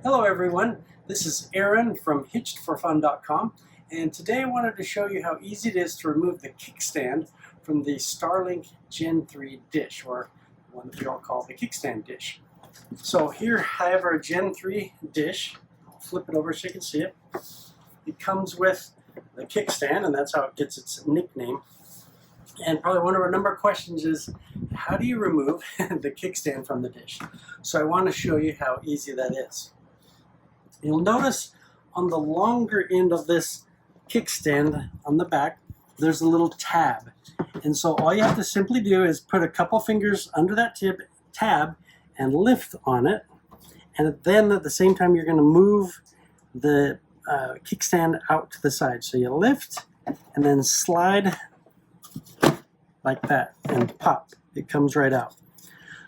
Hello everyone, this is Aaron from Hitched4fun.com, and today I wanted to show you how easy it is to remove the kickstand from the Starlink Gen 3 dish, or one that we all call the kickstand dish. So here I have our Gen 3 dish. I'll flip it over so you can see it. It comes with the kickstand, and that's how it gets its nickname. And probably one of our number of questions is, how do you remove the kickstand from the dish? So I want to show you how easy that is. You'll notice on the longer end of this kickstand on the back, there's a little tab. And so all you have to simply do is put a couple fingers under that tab and lift on it. And then at the same time, you're going to move the kickstand out to the side. So you lift and then slide like that and pop. It comes right out.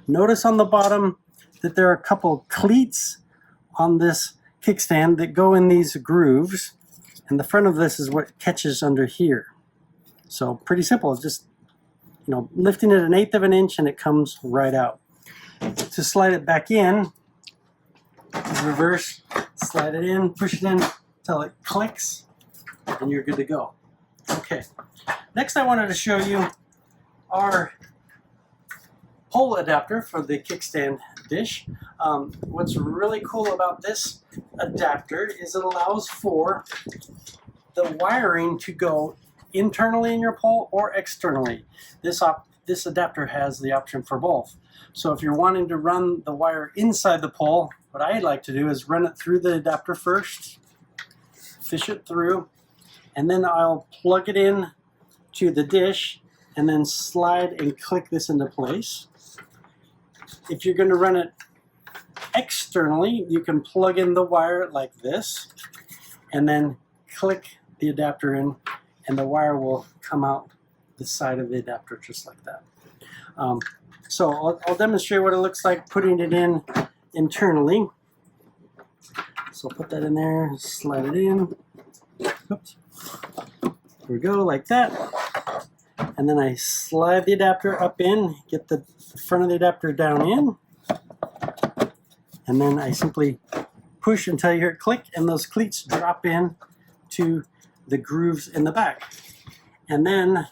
Notice on the bottom that there are a couple cleats on this kickstand that go in these grooves, and the front of this is what catches under here. So pretty simple, just lifting it 1/8 of an inch and it comes right out. To slide it back in, reverse, slide it in, push it in until it clicks, and you're good to go. Okay, next I wanted to show you our pole adapter for the kickstand dish. What's really cool about this adapter is it allows for the wiring to go internally in your pole or externally. This adapter has the option for both. So if you're wanting to run the wire inside the pole, what I like to do is run it through the adapter first, fish it through, and then I'll plug it in to the dish and then slide and click this into place. If you're going to run it externally, you can plug in the wire like this and then click the adapter in, and the wire will come out the side of the adapter just like that. So I'll demonstrate what it looks like putting it in internally. So I'll put that in there, slide it in. Oops. Here we go, like that. And then I slide the adapter up in, get the front of the adapter down in, and then I simply push until you hear it click, and those cleats drop in to the grooves in the back. And then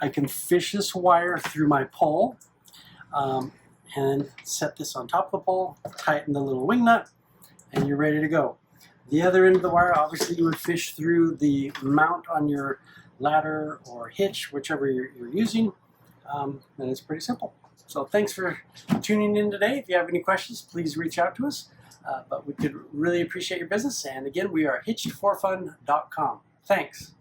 I can fish this wire through my pole and set this on top of the pole, tighten the little wing nut, and you're ready to go. The other end of the wire, obviously you would fish through the mount on your ladder or hitch, whichever you're using, and it's pretty simple. So thanks for tuning in today. If you have any questions, please reach out to us, but we could really appreciate your business. And again, we are Hitched4fun.com. Thanks.